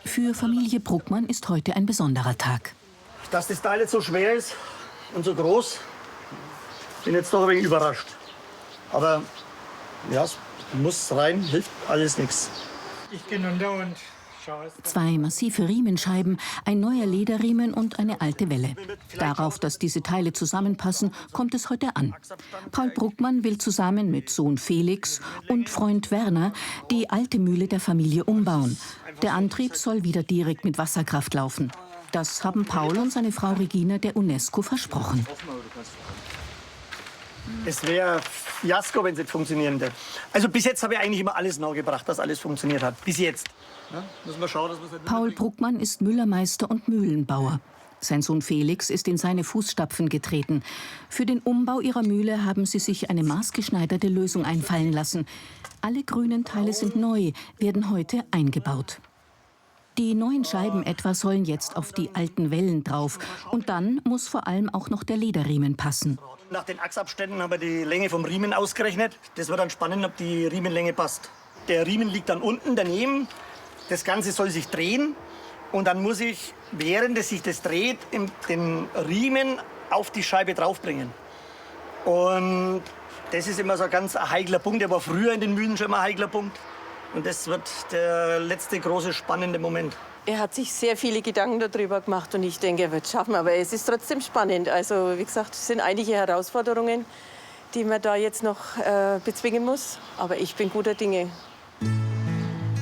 Für Familie Bruckmann ist heute ein besonderer Tag. Dass das Teil jetzt so schwer ist und so groß, bin jetzt doch ein wenig überrascht. Aber ja, es muss rein, hilft alles nichts. Ich gehe runter und schaue. 2 massive Riemenscheiben, ein neuer Lederriemen und eine alte Welle. Darauf, dass diese Teile zusammenpassen, kommt es heute an. Paul Bruckmann will zusammen mit Sohn Felix und Freund Werner die alte Mühle der Familie umbauen. Der Antrieb soll wieder direkt mit Wasserkraft laufen. Das haben Paul und seine Frau Regina der UNESCO versprochen. Es wäre Fiasko, wenn es nicht funktionieren würde. Also bis jetzt habe ich eigentlich immer alles nachgebracht, dass alles funktioniert hat. Bis jetzt. Ja, müssen wir schauen, dass wir es nicht Paul Bruckmann ist Müllermeister und Mühlenbauer. Sein Sohn Felix ist in seine Fußstapfen getreten. Für den Umbau ihrer Mühle haben sie sich eine maßgeschneiderte Lösung einfallen lassen. Alle grünen Teile sind neu, werden heute eingebaut. Die neuen Scheiben etwa sollen jetzt auf die alten Wellen drauf. Und dann muss vor allem auch noch der Lederriemen passen. Nach den Achsabständen haben wir die Länge vom Riemen ausgerechnet. Das wird dann spannend, ob die Riemenlänge passt. Der Riemen liegt dann unten daneben. Das Ganze soll sich drehen. Und dann muss ich, während es sich das dreht, den Riemen auf die Scheibe draufbringen. Und das ist immer so ein ganz heikler Punkt. Der war früher in den Mühlen schon immer ein heikler Punkt. Und das wird der letzte große spannende Moment. Er hat sich sehr viele Gedanken darüber gemacht und ich denke, er wird es schaffen. Aber es ist trotzdem spannend. Also wie gesagt, es sind einige Herausforderungen, die man da jetzt noch bezwingen muss. Aber ich bin guter Dinge.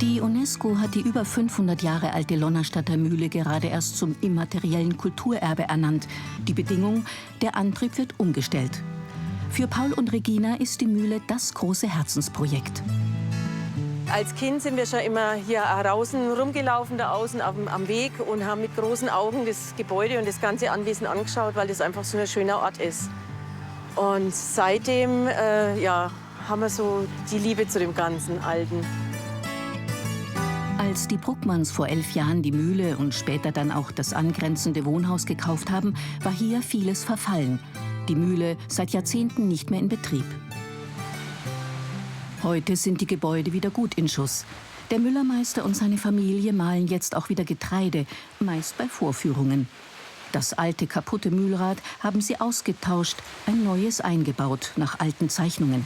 Die UNESCO hat die über 500 Jahre alte Lonnerstadter Mühle gerade erst zum immateriellen Kulturerbe ernannt. Die Bedingung, der Antrieb wird umgestellt. Für Paul und Regina ist die Mühle das große Herzensprojekt. Als Kind sind wir schon immer hier draußen rumgelaufen, da außen am Weg und haben mit großen Augen das Gebäude und das ganze Anwesen angeschaut, weil das einfach so ein schöner Ort ist. Und seitdem haben wir so die Liebe zu dem ganzen Alten. Als die Bruckmanns vor 11 Jahren die Mühle und später dann auch das angrenzende Wohnhaus gekauft haben, war hier vieles verfallen. Die Mühle seit Jahrzehnten nicht mehr in Betrieb. Heute sind die Gebäude wieder gut in Schuss. Der Müllermeister und seine Familie mahlen jetzt auch wieder Getreide, meist bei Vorführungen. Das alte, kaputte Mühlrad haben sie ausgetauscht, ein neues eingebaut nach alten Zeichnungen.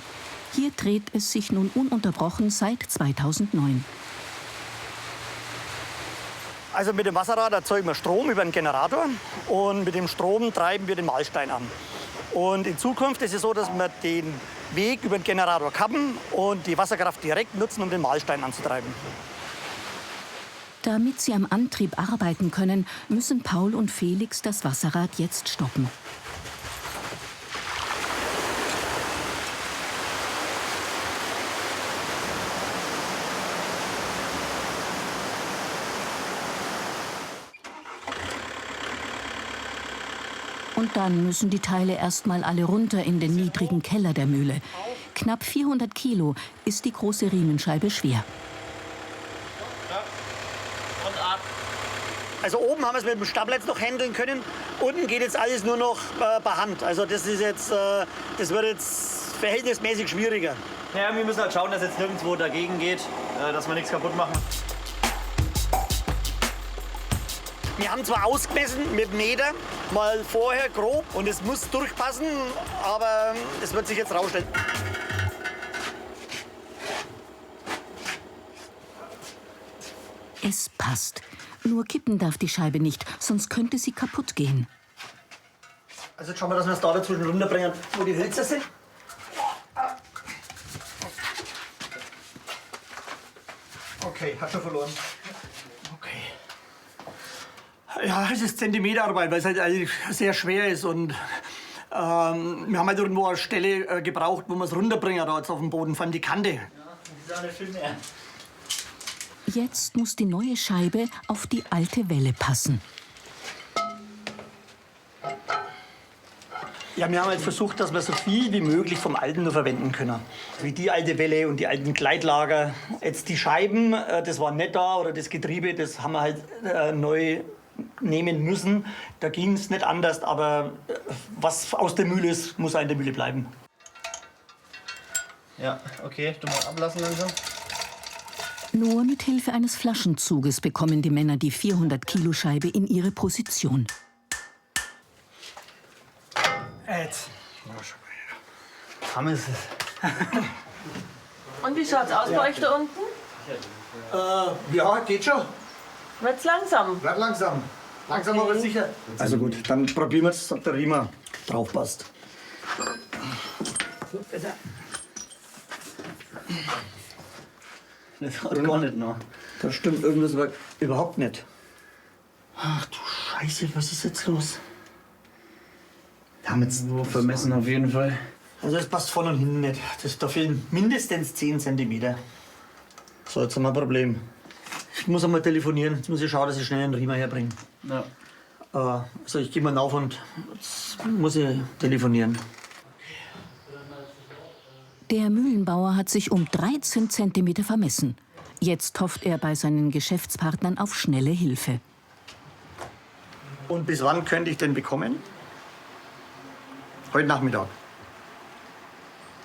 Hier dreht es sich nun ununterbrochen seit 2009. Also mit dem Wasserrad erzeugen wir Strom über einen Generator und mit dem Strom treiben wir den Mahlstein an. Und in Zukunft ist es so, dass wir den Weg über den Generator kappen und die Wasserkraft direkt nutzen, um den Mahlstein anzutreiben. Damit sie am Antrieb arbeiten können, müssen Paul und Felix das Wasserrad jetzt stoppen. Und dann müssen die Teile erst mal alle runter in den niedrigen Keller der Mühle. Knapp 400 Kilo ist die große Riemenscheibe schwer. Also oben haben wir es mit dem Stapler jetzt noch handeln können. Unten geht jetzt alles nur noch per Hand. Also das ist jetzt, das wird jetzt verhältnismäßig schwieriger. Ja, wir müssen halt schauen, dass jetzt nirgendwo dagegen geht, dass wir nichts kaputt machen. Wir haben zwar ausgemessen mit Meter, mal vorher grob, und es muss durchpassen, aber es wird sich jetzt rausstellen. Es passt. Nur kippen darf die Scheibe nicht, sonst könnte sie kaputt gehen. Also jetzt schauen wir, dass wir es da dazwischen runterbringen, wo die Hölzer sind. Okay, hat schon verloren. Okay. Ja, es ist Zentimeterarbeit, weil es halt eigentlich sehr schwer ist. Und wir haben halt irgendwo eine Stelle gebraucht, wo wir es runterbringen, da jetzt auf dem Boden, vor allem die Kante. Ja, das ist auch nicht viel mehr. Jetzt muss die neue Scheibe auf die alte Welle passen. Ja, wir haben jetzt versucht, dass wir so viel wie möglich vom Alten nur verwenden können. Wie die alte Welle und die alten Gleitlager. Jetzt die Scheiben, das war nicht da, oder das Getriebe, das haben wir halt neu nehmen müssen. Da ging es nicht anders, aber was aus der Mühle ist, muss auch in der Mühle bleiben. Ja, okay, du musst ablassen langsam. Nur mit Hilfe eines Flaschenzuges bekommen die Männer die 400-Kilo-Scheibe in ihre Position. Jetzt. Haben wir es. Und wie schaut's aus bei euch da unten? Ja, geht schon. Wird's langsam? Bleib langsam. Langsam aber sicher. Also gut, dann probieren wir es, ob der Riemen drauf passt. Das hat gar nicht noch. Da stimmt irgendwas aber überhaupt nicht. Ach du Scheiße, was ist jetzt los? Haben jetzt nur vermessen auf jeden Fall. Also es passt vorne und hinten nicht. Da fehlen mindestens 10 cm. So, jetzt haben wir ein Problem. Ich muss einmal telefonieren. Jetzt muss ich schauen, dass ich schnell einen Riemen herbringe. Ja. Also ich gehe mal rauf und jetzt muss ich telefonieren. Der Mühlenbauer hat sich um 13 cm vermessen. Jetzt hofft er bei seinen Geschäftspartnern auf schnelle Hilfe. Und bis wann könnte ich den bekommen? Heute Nachmittag.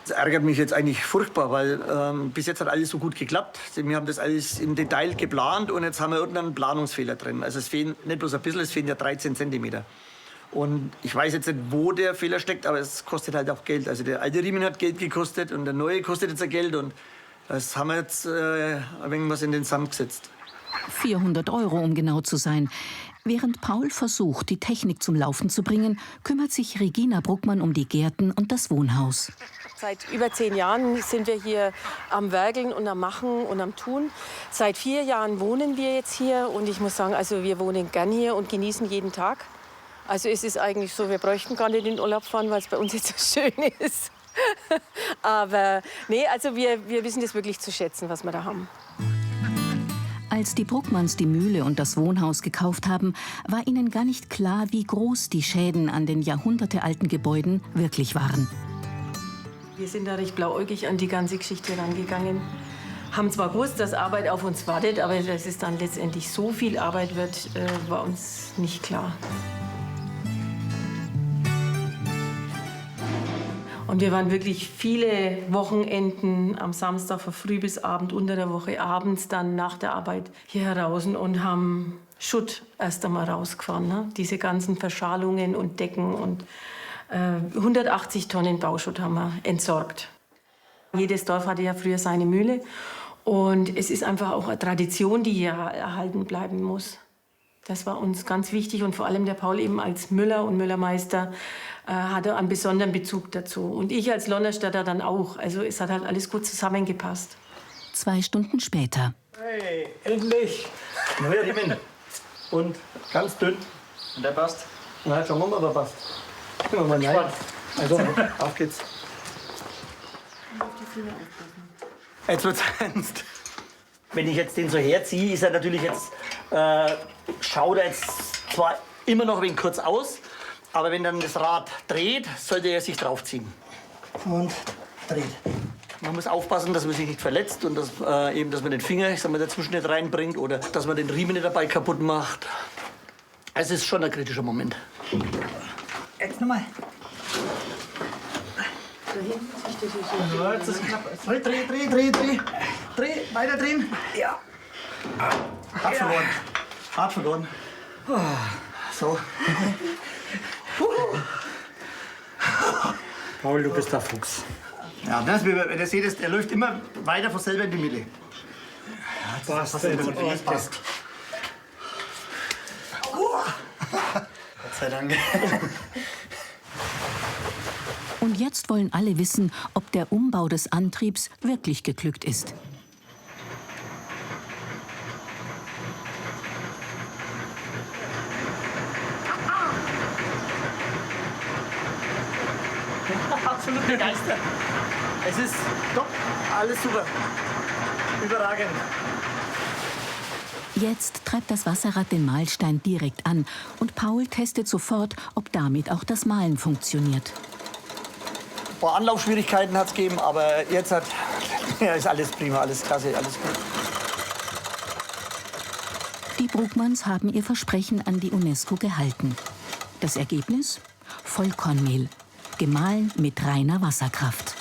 Das ärgert mich jetzt eigentlich furchtbar, weil bis jetzt hat alles so gut geklappt. Wir haben das alles im Detail geplant und jetzt haben wir irgendeinen Planungsfehler drin. Also es fehlen nicht bloß ein bisschen, es fehlen ja 13 cm. Und ich weiß jetzt nicht, wo der Fehler steckt, aber es kostet halt auch Geld. Also der alte Riemen hat Geld gekostet und der neue kostet jetzt Geld. Und das haben wir jetzt ein wenig was in den Sand gesetzt. 400 €, um genau zu sein. Während Paul versucht, die Technik zum Laufen zu bringen, kümmert sich Regina Bruckmann um die Gärten und das Wohnhaus. Seit über 10 Jahren sind wir hier am Werkeln und am Machen und am Tun. Seit 4 Jahren wohnen wir jetzt hier und ich muss sagen, also wir wohnen gern hier und genießen jeden Tag. Also es ist eigentlich so, wir bräuchten gar nicht in den Urlaub fahren, weil es bei uns jetzt so schön ist. Aber nee, also wir wissen das wirklich zu schätzen, was wir da haben. Als die Bruckmanns die Mühle und das Wohnhaus gekauft haben, war ihnen gar nicht klar, wie groß die Schäden an den jahrhundertealten Gebäuden wirklich waren. Wir sind da recht blauäugig an die ganze Geschichte rangegangen. Haben zwar gewusst, dass Arbeit auf uns wartet, aber dass es dann letztendlich so viel Arbeit wird, war uns nicht klar. Und wir waren wirklich viele Wochenenden am Samstag von früh bis Abend, unter der Woche abends, dann nach der Arbeit hier heraus und haben Schutt erst einmal rausgefahren. Ne? Diese ganzen Verschalungen und Decken und 180 Tonnen Bauschutt haben wir entsorgt. Jedes Dorf hatte ja früher seine Mühle und es ist einfach auch eine Tradition, die hier erhalten bleiben muss. Das war uns ganz wichtig und vor allem der Paul eben als Müller und Müllermeister hatte einen besonderen Bezug dazu. Und ich als Lonnerstädter dann auch. Also es hat halt alles gut zusammengepasst. 2 Stunden später. Hey, endlich! Neuer Riemen. Und ganz dünn. Und der passt? Na, schauen wir mal, ob er passt. Gehen wir mal rein. Also, auf geht's. Jetzt wird's ernst. Wenn ich jetzt den so herziehe, ist er natürlich jetzt, schaut er jetzt zwar immer noch ein wenig kurz aus, aber wenn dann das Rad dreht, sollte er sich draufziehen. Und dreht. Man muss aufpassen, dass man sich nicht verletzt und dass, dass man den Finger, ich sag mal, dazwischen nicht reinbringt oder dass man den Riemen nicht dabei kaputt macht. Es ist schon ein kritischer Moment. Jetzt nochmal. Ja, jetzt ist knapp. Dreh, weiter drehen. Ja. Hart verloren. Hart verloren. So. Paul, du bist der Fuchs. Ja, das, wie ihr seht, der läuft immer weiter von selber in die Mitte. Passt Das jetzt. passt. Gott sei Dank. Und jetzt wollen alle wissen, ob der Umbau des Antriebs wirklich geglückt ist. Absolut begeistert. Es ist top, alles super. Überragend. Jetzt treibt das Wasserrad den Mahlstein direkt an und Paul testet sofort, ob damit auch das Mahlen funktioniert. Ein paar Anlaufschwierigkeiten hat es gegeben, aber jetzt ist alles prima, alles klasse, alles gut. Die Bruckmanns haben ihr Versprechen an die UNESCO gehalten. Das Ergebnis? Vollkornmehl, gemahlen mit reiner Wasserkraft.